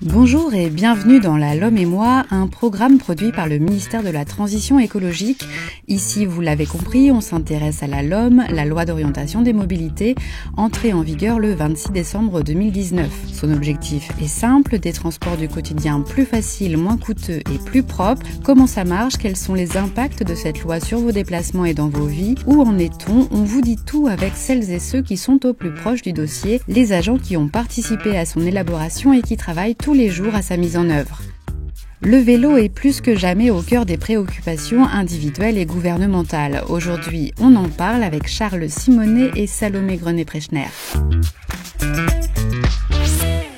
Bonjour et bienvenue dans La L'Homme et moi, un programme produit par le ministère de la Transition écologique. Ici, vous l'avez compris, on s'intéresse à la LOM, la loi d'orientation des mobilités, entrée en vigueur le 26 décembre 2019. Son objectif est simple, des transports du quotidien plus faciles, moins coûteux et plus propres. Comment ça marche? Quels sont les impacts de cette loi sur vos déplacements et dans vos vies? Où en est-on? On vous dit tout avec celles et ceux qui sont au plus proche du dossier, les agents qui ont participé à son élaboration et qui travaillent tous les jours à sa mise en œuvre. Le vélo est plus que jamais au cœur des préoccupations individuelles et gouvernementales. Aujourd'hui, on en parle avec Charles Simonet et Salomé Grenet-Prechner.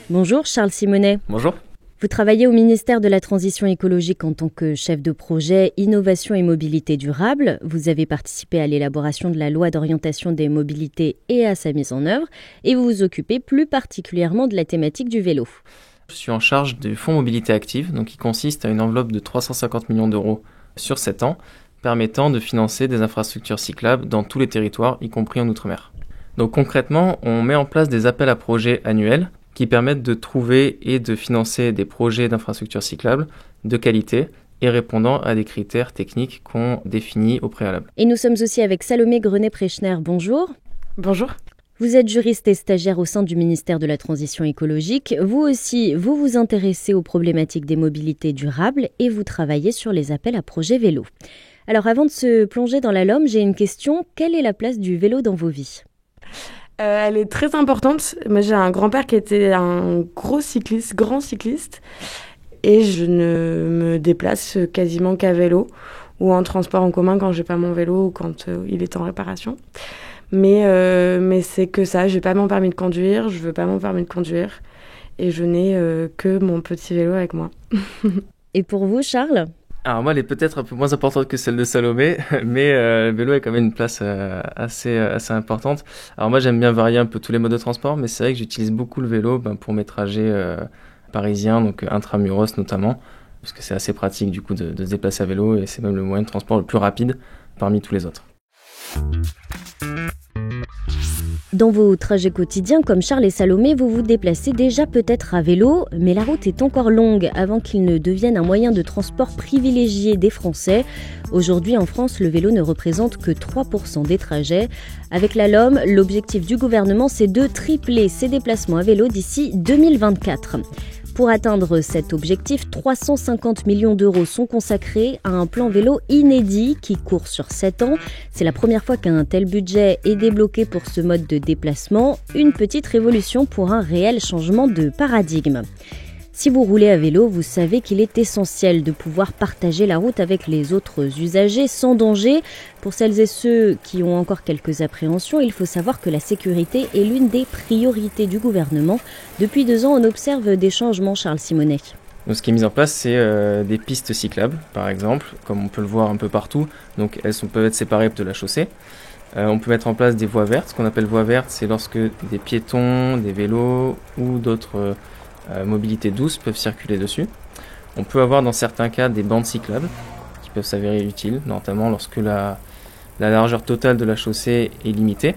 Bonjour Charles Simonet. Bonjour. Vous travaillez au ministère de la Transition écologique en tant que chef de projet Innovation et Mobilité durable. Vous avez participé à l'élaboration de la loi d'orientation des mobilités et à sa mise en œuvre. Et vous vous occupez plus particulièrement de la thématique du vélo. Je suis en charge du fonds mobilité active, donc qui consiste à une enveloppe de 350 millions d'euros sur 7 ans, permettant de financer des infrastructures cyclables dans tous les territoires, y compris en Outre-mer. Donc concrètement, on met en place des appels à projets annuels qui permettent de trouver et de financer des projets d'infrastructures cyclables de qualité et répondant à des critères techniques qu'on définit au préalable. Et nous sommes aussi avec Salomé Grenet-Prechner. Bonjour. Bonjour. Vous êtes juriste et stagiaire au sein du ministère de la Transition écologique. Vous aussi, vous vous intéressez aux problématiques des mobilités durables et vous travaillez sur les appels à projets vélo. Alors avant de se plonger dans la LOM, j'ai une question. Quelle est la place du vélo dans vos vies ? Elle est très importante. Moi, j'ai un grand-père qui était un grand cycliste, et je ne me déplace quasiment qu'à vélo ou en transport en commun quand j'ai pas mon vélo ou quand il est en réparation. Mais c'est que ça, j'ai pas mon permis de conduire, je veux pas mon permis de conduire et je n'ai que mon petit vélo avec moi. Et pour vous, Charles ? Alors moi, elle est peut-être un peu moins importante que celle de Salomé, mais le vélo a quand même une place assez importante. Alors moi, j'aime bien varier un peu tous les modes de transport, mais c'est vrai que j'utilise beaucoup le vélo pour mes trajets parisiens, donc intramuros notamment, parce que c'est assez pratique du coup de se déplacer à vélo et c'est même le moyen de transport le plus rapide parmi tous les autres. Dans vos trajets quotidiens, comme Charles et Salomé, vous vous déplacez déjà peut-être à vélo, mais la route est encore longue avant qu'il ne devienne un moyen de transport privilégié des Français. Aujourd'hui, en France, le vélo ne représente que 3% des trajets. Avec la LOM, l'objectif du gouvernement, c'est de tripler ses déplacements à vélo d'ici 2024. Pour atteindre cet objectif, 350 millions d'euros sont consacrés à un plan vélo inédit qui court sur 7 ans. C'est la première fois qu'un tel budget est débloqué pour ce mode de déplacement. Une petite révolution pour un réel changement de paradigme. Si vous roulez à vélo, vous savez qu'il est essentiel de pouvoir partager la route avec les autres usagers sans danger. Pour celles et ceux qui ont encore quelques appréhensions, il faut savoir que la sécurité est l'une des priorités du gouvernement. Depuis 2 ans, on observe des changements, Charles Simonet. Donc, ce qui est mis en place, c'est des pistes cyclables, par exemple, comme on peut le voir un peu partout. Donc elles peuvent être séparées de la chaussée. On peut mettre en place des voies vertes. Ce qu'on appelle voies vertes, c'est lorsque des piétons, des vélos ou d'autres mobilités douces peuvent circuler dessus. On peut avoir dans certains cas des bandes cyclables qui peuvent s'avérer utiles, notamment lorsque la largeur totale de la chaussée est limitée.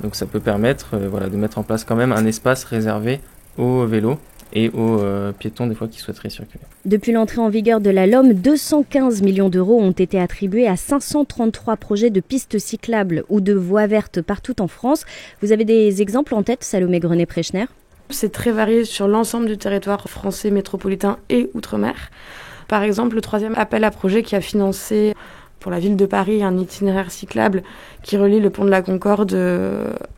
Donc ça peut permettre de mettre en place quand même un espace réservé aux vélos et aux piétons des fois qui souhaiteraient circuler. Depuis l'entrée en vigueur de la LOM, 215 millions d'euros ont été attribués à 533 projets de pistes cyclables ou de voies vertes partout en France. Vous avez des exemples en tête, Salomé Grenet-Prechner ? C'est très varié sur l'ensemble du territoire français métropolitain et outre-mer. Par exemple, le 3e appel à projet qui a financé pour la ville de Paris un itinéraire cyclable qui relie le pont de la Concorde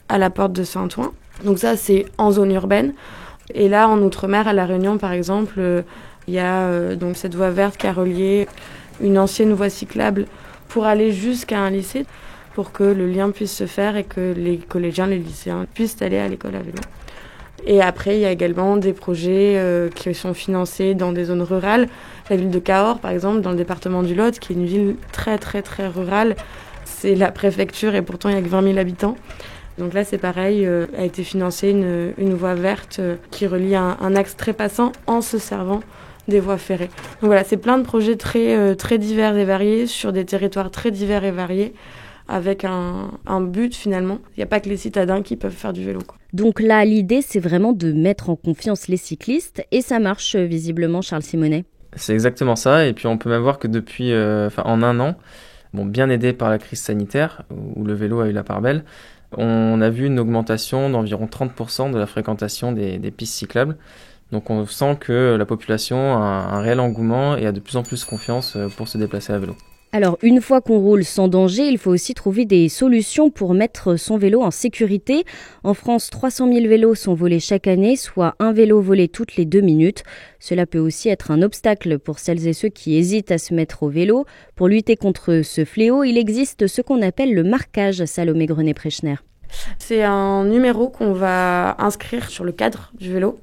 à la porte de Saint-Ouen. Donc ça, c'est en zone urbaine. Et là, en outre-mer, à La Réunion, par exemple, il y a donc cette voie verte qui a relié une ancienne voie cyclable pour aller jusqu'à un lycée, pour que le lien puisse se faire et que les collégiens, les lycéens puissent aller à l'école à vélo. Et après, il y a également des projets qui sont financés dans des zones rurales. La ville de Cahors, par exemple, dans le département du Lot, qui est une ville très, très, très rurale. C'est la préfecture et pourtant, il n'y a que 20 000 habitants. Donc là, c'est pareil, a été financée une voie verte qui relie un axe très passant en se servant des voies ferrées. Donc voilà, c'est plein de projets très, très divers et variés sur des territoires très divers et variés avec un but finalement. Il n'y a pas que les citadins qui peuvent faire du vélo, quoi. Donc là, l'idée, c'est vraiment de mettre en confiance les cyclistes et ça marche visiblement, Charles Simonet. C'est exactement ça, et puis on peut même voir que depuis, en un an, bien aidé par la crise sanitaire, où le vélo a eu la part belle, on a vu une augmentation d'environ 30% de la fréquentation des pistes cyclables. Donc on sent que la population a un réel engouement et a de plus en plus confiance pour se déplacer à vélo. Alors, une fois qu'on roule sans danger, il faut aussi trouver des solutions pour mettre son vélo en sécurité. En France, 300 000 vélos sont volés chaque année, soit un vélo volé toutes les 2 minutes. Cela peut aussi être un obstacle pour celles et ceux qui hésitent à se mettre au vélo. Pour lutter contre ce fléau, il existe ce qu'on appelle le marquage, Salomé Grenet-Prechner. C'est un numéro qu'on va inscrire sur le cadre du vélo.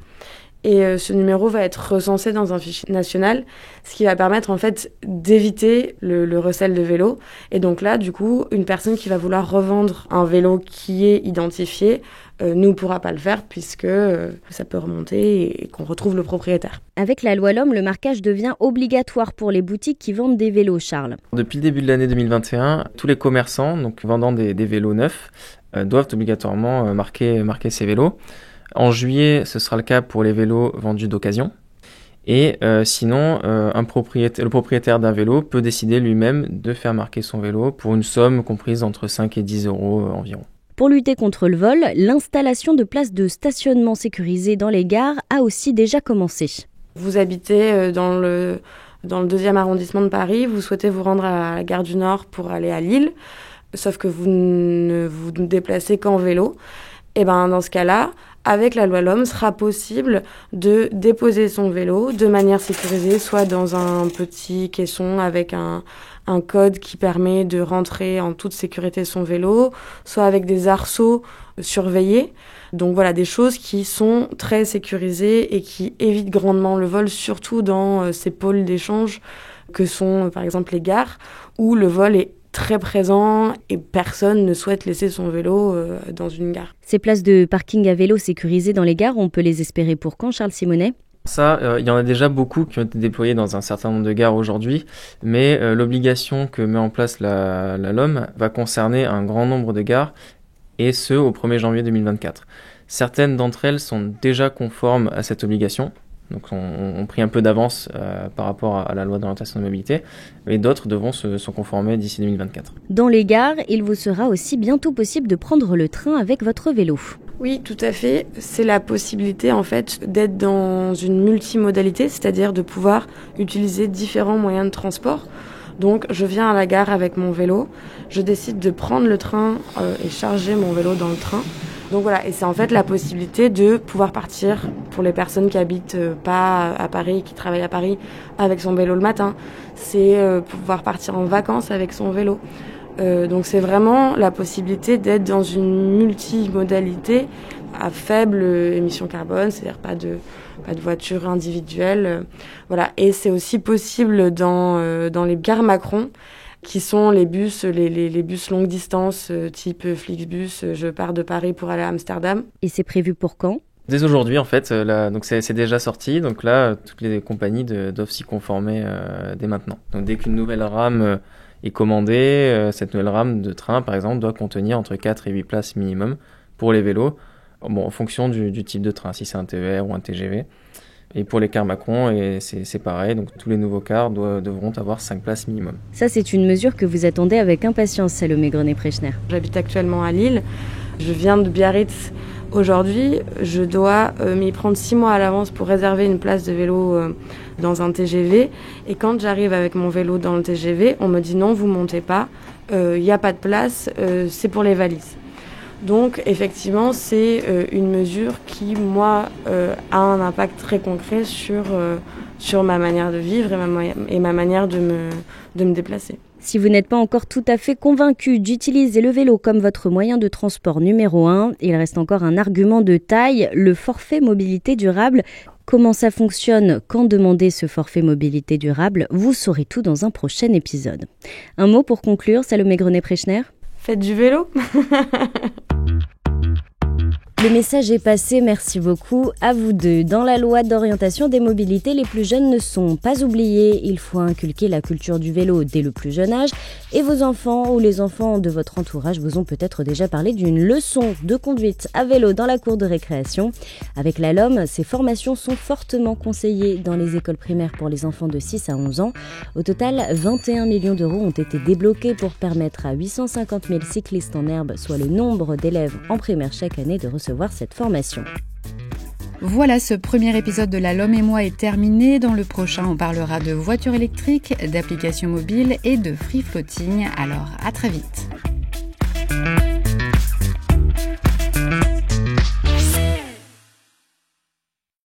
Et ce numéro va être recensé dans un fichier national, ce qui va permettre en fait d'éviter le recel de vélo. Et donc là, du coup, une personne qui va vouloir revendre un vélo qui est identifié ne pourra pas le faire puisque ça peut remonter et qu'on retrouve le propriétaire. Avec la loi LOM, le marquage devient obligatoire pour les boutiques qui vendent des vélos, Charles. Depuis le début de l'année 2021, tous les commerçants donc vendant des vélos neufs doivent obligatoirement marquer ces vélos. En juillet, ce sera le cas pour les vélos vendus d'occasion. Et sinon, le propriétaire d'un vélo peut décider lui-même de faire marquer son vélo pour une somme comprise entre 5 et 10 euros environ. Pour lutter contre le vol, l'installation de places de stationnement sécurisées dans les gares a aussi déjà commencé. Vous habitez dans le 2e arrondissement de Paris, vous souhaitez vous rendre à la gare du Nord pour aller à Lille, sauf que vous ne vous déplacez qu'en vélo. Et dans ce cas-là, avec la loi LOM, sera possible de déposer son vélo de manière sécurisée, soit dans un petit caisson avec un code qui permet de rentrer en toute sécurité son vélo, soit avec des arceaux surveillés. Donc voilà, des choses qui sont très sécurisées et qui évitent grandement le vol, surtout dans ces pôles d'échange que sont par exemple les gares, où le vol est très présent et personne ne souhaite laisser son vélo dans une gare. Ces places de parking à vélo sécurisées dans les gares, on peut les espérer pour quand, Charles Simonet ? Ça, il y en a déjà beaucoup qui ont été déployés dans un certain nombre de gares aujourd'hui, mais l'obligation que met en place la LOM va concerner un grand nombre de gares, et ce au 1er janvier 2024. Certaines d'entre elles sont déjà conformes à cette obligation, donc on pris un peu d'avance par rapport à la loi d'orientation de la mobilité, et d'autres devront se conformer d'ici 2024. Dans les gares, il vous sera aussi bientôt possible de prendre le train avec votre vélo. Oui, tout à fait. C'est la possibilité en fait d'être dans une multimodalité, c'est-à-dire de pouvoir utiliser différents moyens de transport. Donc je viens à la gare avec mon vélo, je décide de prendre le train et charger mon vélo dans le train. Donc voilà, et c'est en fait la possibilité de pouvoir partir pour les personnes qui habitent pas à Paris, qui travaillent à Paris, avec son vélo le matin. C'est pouvoir partir en vacances avec son vélo. Donc c'est vraiment la possibilité d'être dans une multimodalité à faible émission carbone, c'est-à-dire pas de voiture individuelle. Voilà, et c'est aussi possible dans les gares Macron, qui sont les bus longue distance type Flixbus. Je pars de Paris pour aller à Amsterdam. Et c'est prévu pour quand ? Dès aujourd'hui, en fait, donc c'est déjà sorti. Donc là, toutes les compagnies doivent s'y conformer dès maintenant. Donc dès qu'une nouvelle rame est commandée, cette nouvelle rame de train, par exemple, doit contenir entre 4 et 8 places minimum pour les vélos, en fonction du type de train, si c'est un TER ou un TGV. Et pour les cars Macron, c'est pareil, donc tous les nouveaux cars devront avoir 5 places minimum. Ça, c'est une mesure que vous attendez avec impatience, Salomé Grenet-Prechner. J'habite actuellement à Lille, je viens de Biarritz aujourd'hui, je dois m'y prendre 6 mois à l'avance pour réserver une place de vélo dans un TGV. Et quand j'arrive avec mon vélo dans le TGV, on me dit non, vous montez pas, il n'y a pas de place, c'est pour les valises. Donc effectivement, c'est une mesure qui, moi, a un impact très concret sur ma manière de vivre et ma manière de me déplacer. Si vous n'êtes pas encore tout à fait convaincu d'utiliser le vélo comme votre moyen de transport numéro 1, il reste encore un argument de taille, le forfait mobilité durable. Comment ça fonctionne, quand demander ce forfait mobilité durable, vous saurez tout dans un prochain épisode. Un mot pour conclure, Salomé Grenet-Prechner ? Faites du vélo. Le message est passé, merci beaucoup à vous deux. Dans la loi d'orientation des mobilités, les plus jeunes ne sont pas oubliés. Il faut inculquer la culture du vélo dès le plus jeune âge. Et vos enfants ou les enfants de votre entourage vous ont peut-être déjà parlé d'une leçon de conduite à vélo dans la cour de récréation. Avec la LOM, ces formations sont fortement conseillées dans les écoles primaires pour les enfants de 6 à 11 ans. Au total, 21 millions d'euros ont été débloqués pour permettre à 850 000 cyclistes en herbe, soit le nombre d'élèves en primaire chaque année, de recevoir cette formation. Voilà, ce premier épisode de La LOM et moi est terminé. Dans le prochain, on parlera de voitures électriques, d'applications mobiles et de free floating. Alors, à très vite.